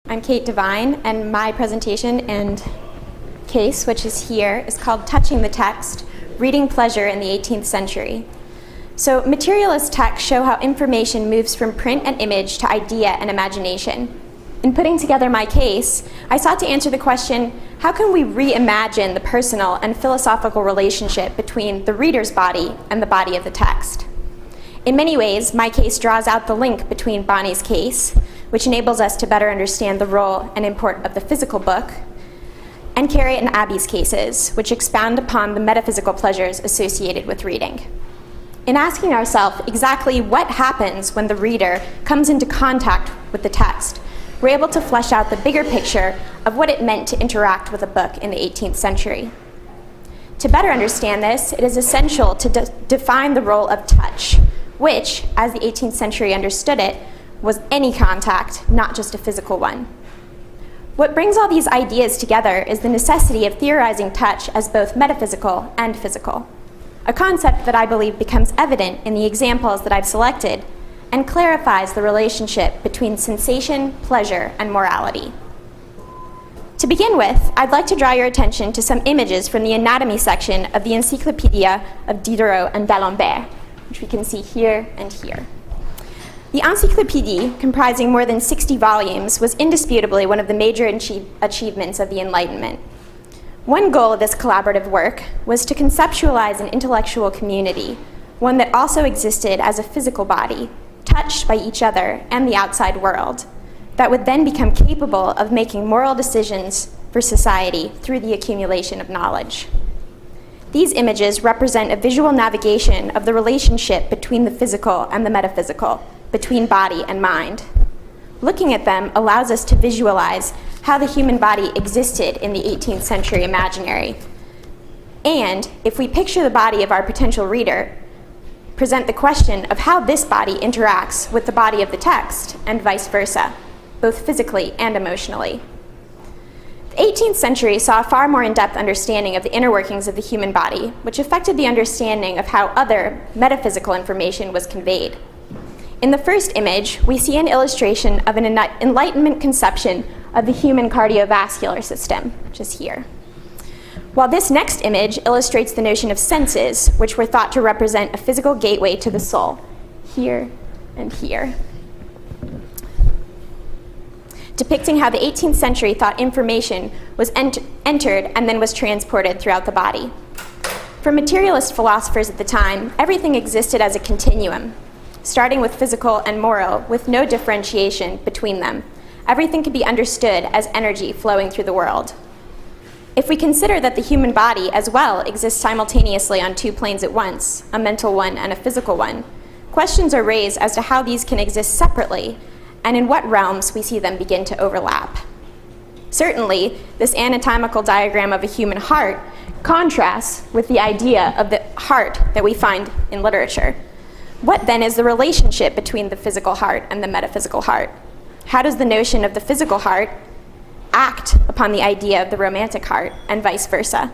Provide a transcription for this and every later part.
I'm Kate Devine, and my presentation and case, which is here, is called Touching the Text, Reading Pleasure in the 18th Century. So materialist texts show how information moves from print and image to idea and imagination. In putting together my case, I sought to answer the question, how can we reimagine the personal and philosophical relationship between the reader's body and the body of the text? In many ways, my case draws out the link between Bonnie's case, which enables us to better understand the role and import of the physical book, and Carrie and Abby's cases, which expound upon the metaphysical pleasures associated with reading. In asking ourselves exactly what happens when the reader comes into contact with the text, we're able to flesh out the bigger picture of what it meant to interact with a book in the 18th century. To better understand this, it is essential to define the role of touch, which, as the 18th century understood it, was any contact, not just a physical one. What brings all these ideas together is the necessity of theorizing touch as both metaphysical and physical, a concept that I believe becomes evident in the examples that I've selected and clarifies the relationship between sensation, pleasure, and morality. To begin with, I'd like to draw your attention to some images from the anatomy section of the Encyclopedia of Diderot and d'Alembert, which we can see here and here. The Encyclopédie, comprising more than 60 volumes, was indisputably one of the major achievements of the Enlightenment. One goal of this collaborative work was to conceptualize an intellectual community, one that also existed as a physical body, touched by each other and the outside world, that would then become capable of making moral decisions for society through the accumulation of knowledge. These images represent a visual navigation of the relationship between the physical and the metaphysical, between body and mind. Looking at them allows us to visualize how the human body existed in the 18th century imaginary. And if we picture the body of our potential reader, present the question of how this body interacts with the body of the text, and vice versa, both physically and emotionally. The 18th century saw a far more in-depth understanding of the inner workings of the human body, which affected the understanding of how other metaphysical information was conveyed. In the first image, we see an illustration of an Enlightenment conception of the human cardiovascular system, which is here. While this next image illustrates the notion of senses, which were thought to represent a physical gateway to the soul, here and here, depicting how the 18th century thought information was entered and then was transported throughout the body. For materialist philosophers at the time, everything existed as a continuum, starting with physical and moral, with no differentiation between them. Everything could be understood as energy flowing through the world. If we consider that the human body as well exists simultaneously on two planes at once, a mental one and a physical one, questions are raised as to how these can exist separately, and in what realms we see them begin to overlap. Certainly, this anatomical diagram of a human heart contrasts with the idea of the heart that we find in literature. What then is the relationship between the physical heart and the metaphysical heart? How does the notion of the physical heart act upon the idea of the romantic heart, and vice versa?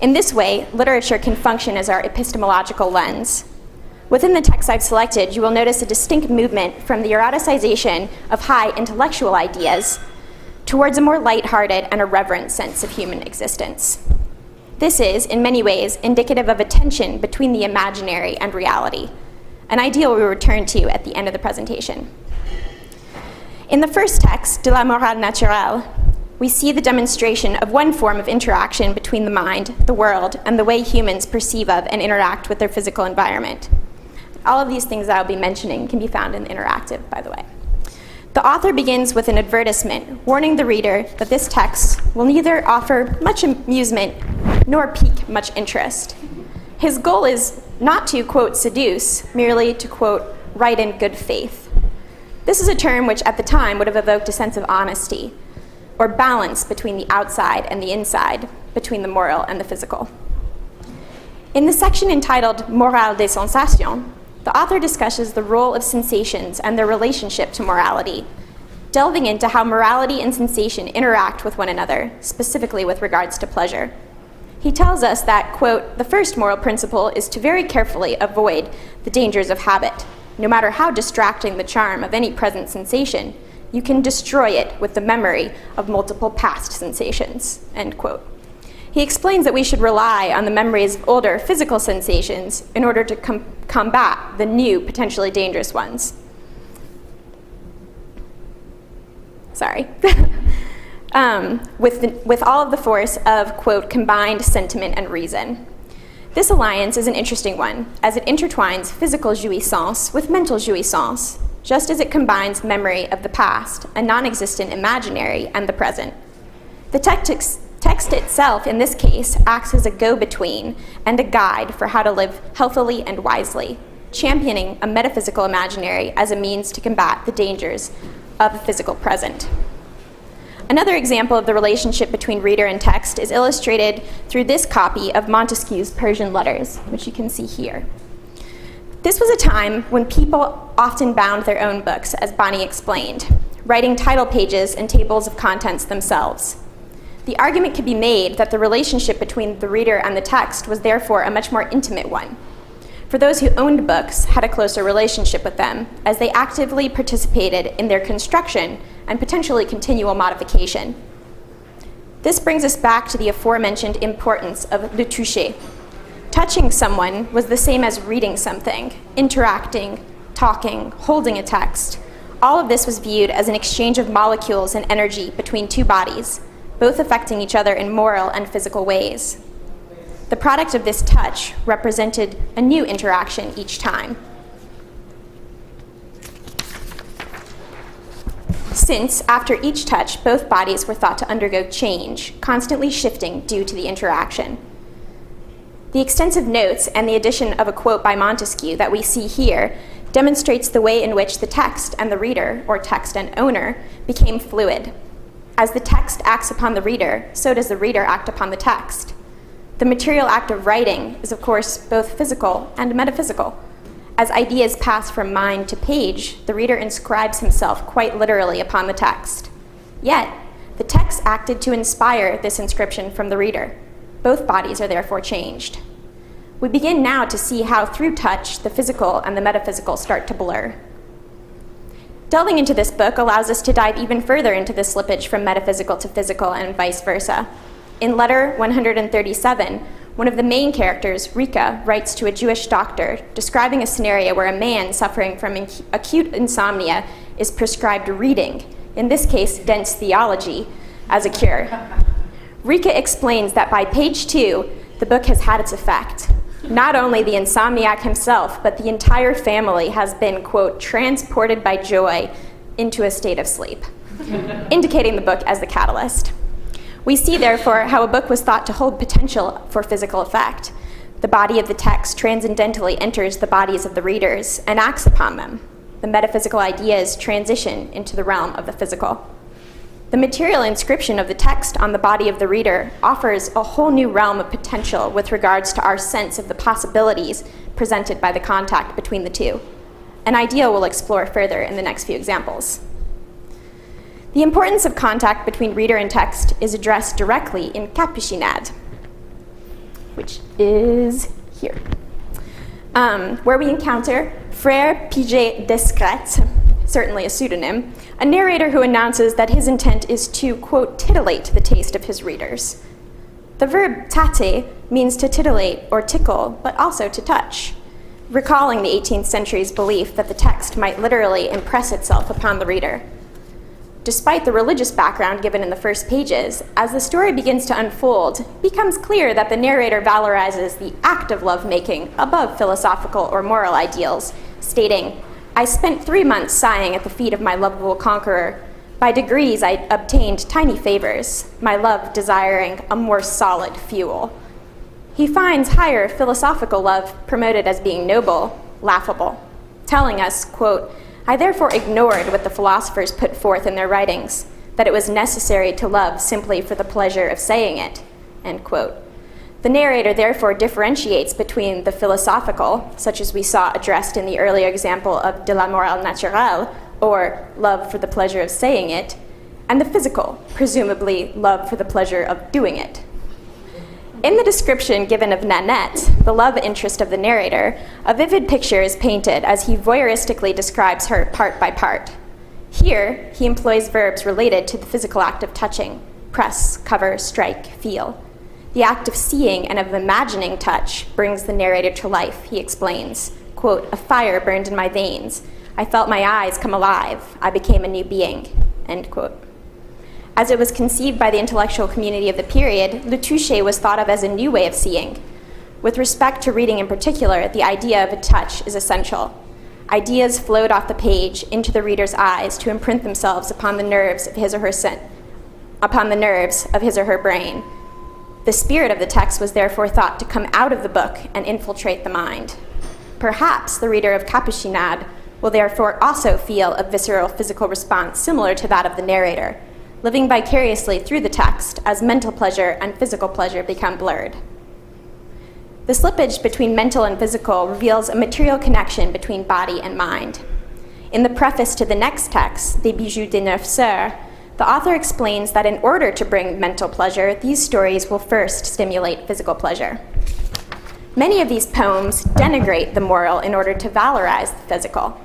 In this way, literature can function as our epistemological lens. Within the text I've selected, you will notice a distinct movement from the eroticization of high intellectual ideas towards a more lighthearted and irreverent sense of human existence. This is, in many ways, indicative of a tension between the imaginary and reality, an ideal we will return to at the end of the presentation. In the first text, De la morale naturelle, we see the demonstration of one form of interaction between the mind, the world, and the way humans perceive of and interact with their physical environment. All of these things that I'll be mentioning can be found in the interactive, by the way. The author begins with an advertisement, warning the reader that this text will neither offer much amusement nor pique much interest. His goal is not to, quote, seduce, merely to, quote, write in good faith. This is a term which at the time would have evoked a sense of honesty, or balance between the outside and the inside, between the moral and the physical. In the section entitled Morale des sensations, the author discusses the role of sensations and their relationship to morality, delving into how morality and sensation interact with one another, specifically with regards to pleasure. He tells us that, quote, the first moral principle is to very carefully avoid the dangers of habit, no matter how distracting the charm of any present sensation, you can destroy it with the memory of multiple past sensations, end quote. He explains that we should rely on the memories of older physical sensations in order to combat the new, potentially dangerous ones. Sorry. With all of the force of, quote, combined sentiment and reason. This alliance is an interesting one, as it intertwines physical jouissance with mental jouissance, just as it combines memory of the past, a non-existent imaginary, and the present. The text itself, in this case, acts as a go-between and a guide for how to live healthily and wisely, championing a metaphysical imaginary as a means to combat the dangers of the physical present. Another example of the relationship between reader and text is illustrated through this copy of Montesquieu's Persian letters, which you can see here. This was a time when people often bound their own books, as Bonnie explained, writing title pages and tables of contents themselves. The argument could be made that the relationship between the reader and the text was therefore a much more intimate one. For those who owned books had a closer relationship with them, as they actively participated in their construction and potentially continual modification. This brings us back to the aforementioned importance of le toucher. Touching someone was the same as reading something, interacting, talking, holding a text. All of this was viewed as an exchange of molecules and energy between two bodies, both affecting each other in moral and physical ways. The product of this touch represented a new interaction each time. Since, after each touch, both bodies were thought to undergo change, constantly shifting due to the interaction. The extensive notes and the addition of a quote by Montesquieu that we see here demonstrates the way in which the text and the reader, or text and owner, became fluid. As the text acts upon the reader, so does the reader act upon the text. The material act of writing is, of course, both physical and metaphysical. As ideas pass from mind to page, the reader inscribes himself quite literally upon the text. Yet, the text acted to inspire this inscription from the reader. Both bodies are therefore changed. We begin now to see how through touch, the physical and the metaphysical start to blur. Delving into this book allows us to dive even further into the slippage from metaphysical to physical and vice versa. In letter 137, one of the main characters, Rika, writes to a Jewish doctor describing a scenario where a man suffering from acute insomnia is prescribed reading, in this case, dense theology, as a cure. Rika explains that by page 2, the book has had its effect. Not only the insomniac himself, but the entire family has been, quote, transported by joy into a state of sleep, indicating the book as the catalyst. We see, therefore, how a book was thought to hold potential for physical effect. The body of the text transcendentally enters the bodies of the readers and acts upon them. The metaphysical ideas transition into the realm of the physical. The material inscription of the text on the body of the reader offers a whole new realm of potential with regards to our sense of the possibilities presented by the contact between the two, an idea we'll explore further in the next few examples. The importance of contact between reader and text is addressed directly in Capuchinade, which is here, where we encounter Frère Piget Descret, certainly a pseudonym, a narrator who announces that his intent is to, quote, titillate the taste of his readers. The verb tâter means to titillate or tickle, but also to touch, recalling the 18th century's belief that the text might literally impress itself upon the reader. Despite the religious background given in the first pages, as the story begins to unfold, it becomes clear that the narrator valorizes the act of lovemaking above philosophical or moral ideals, stating, "I spent 3 months sighing at the feet of my lovable conqueror. By degrees I obtained tiny favors, my love desiring a more solid fuel." He finds higher philosophical love promoted as being noble, laughable, telling us, quote, "I therefore ignored what the philosophers put forth in their writings, that it was necessary to love simply for the pleasure of saying it," end quote. The narrator therefore differentiates between the philosophical, such as we saw addressed in the earlier example of de la morale naturelle, or love for the pleasure of saying it, and the physical, presumably love for the pleasure of doing it. In the description given of Nanette, the love interest of the narrator, a vivid picture is painted as he voyeuristically describes her part by part. Here, he employs verbs related to the physical act of touching: press, cover, strike, feel. The act of seeing and of imagining touch brings the narrator to life, he explains. Quote, "A fire burned in my veins. I felt my eyes come alive. I became a new being," end quote. As it was conceived by the intellectual community of the period, le toucher was thought of as a new way of seeing. With respect to reading in particular, the idea of a touch is essential. Ideas flowed off the page into the reader's eyes to imprint themselves upon the nerves of his or her brain. The spirit of the text was therefore thought to come out of the book and infiltrate the mind. Perhaps the reader of Capuchinade will therefore also feel a visceral physical response similar to that of the narrator, living vicariously through the text as mental pleasure and physical pleasure become blurred. The slippage between mental and physical reveals a material connection between body and mind. In the preface to the next text, Des Bijoux des Neuf Sœurs, the author explains that in order to bring mental pleasure, these stories will first stimulate physical pleasure. Many of these poems denigrate the moral in order to valorize the physical.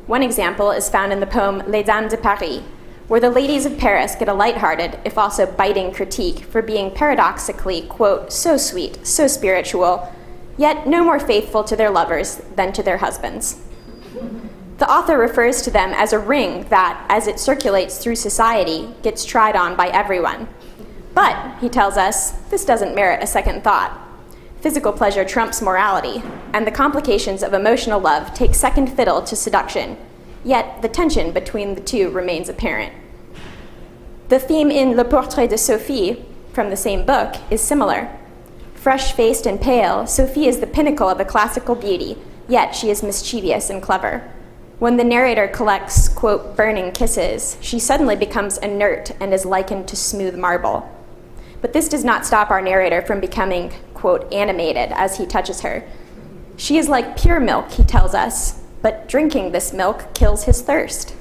One example is found in the poem Les Dames de Paris, where the ladies of Paris get a lighthearted, if also biting, critique for being paradoxically, quote, "so sweet, so spiritual, yet no more faithful to their lovers than to their husbands." The author refers to them as a ring that, as it circulates through society, gets tried on by everyone. But, he tells us, this doesn't merit a second thought. Physical pleasure trumps morality, and the complications of emotional love take second fiddle to seduction, yet the tension between the two remains apparent. The theme in Le Portrait de Sophie, from the same book, is similar. Fresh-faced and pale, Sophie is the pinnacle of a classical beauty, yet she is mischievous and clever. When the narrator collects, quote, "burning kisses," she suddenly becomes inert and is likened to smooth marble. But this does not stop our narrator from becoming, quote, "animated" as he touches her. She is like pure milk, he tells us, but drinking this milk kills his thirst.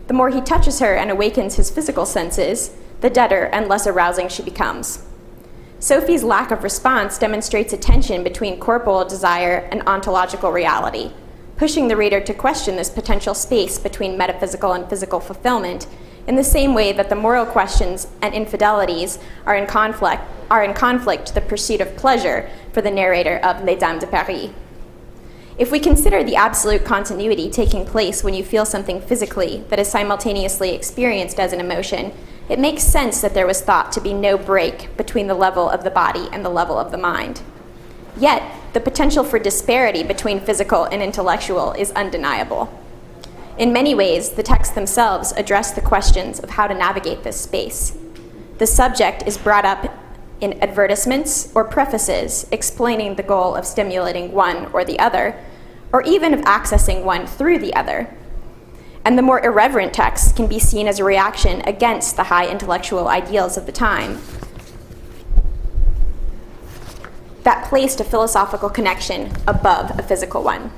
The more he touches her and awakens his physical senses, the deader and less arousing she becomes. Sophie's lack of response demonstrates a tension between corporal desire and ontological reality, pushing the reader to question this potential space between metaphysical and physical fulfillment in the same way that the moral questions and infidelities are in conflict to the pursuit of pleasure for the narrator of Les Dames de Paris. If we consider the absolute continuity taking place when you feel something physically that is simultaneously experienced as an emotion, it makes sense that there was thought to be no break between the level of the body and the level of the mind. Yet, the potential for disparity between physical and intellectual is undeniable. In many ways, the texts themselves address the questions of how to navigate this space. The subject is brought up in advertisements or prefaces explaining the goal of stimulating one or the other, or even of accessing one through the other. And the more irreverent texts can be seen as a reaction against the high intellectual ideals of the time that placed a philosophical connection above a physical one.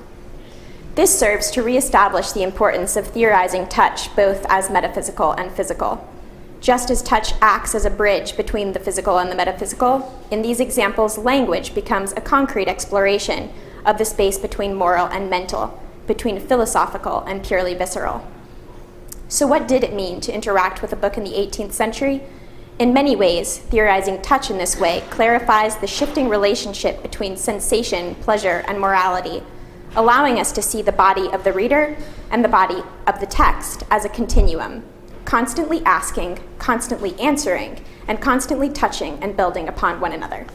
This serves to reestablish the importance of theorizing touch both as metaphysical and physical. Just as touch acts as a bridge between the physical and the metaphysical, in these examples, language becomes a concrete exploration of the space between moral and mental, between philosophical and purely visceral. So what did it mean to interact with a book in the 18th century? In many ways, theorizing touch in this way clarifies the shifting relationship between sensation, pleasure, and morality, allowing us to see the body of the reader and the body of the text as a continuum, constantly asking, constantly answering, and constantly touching and building upon one another.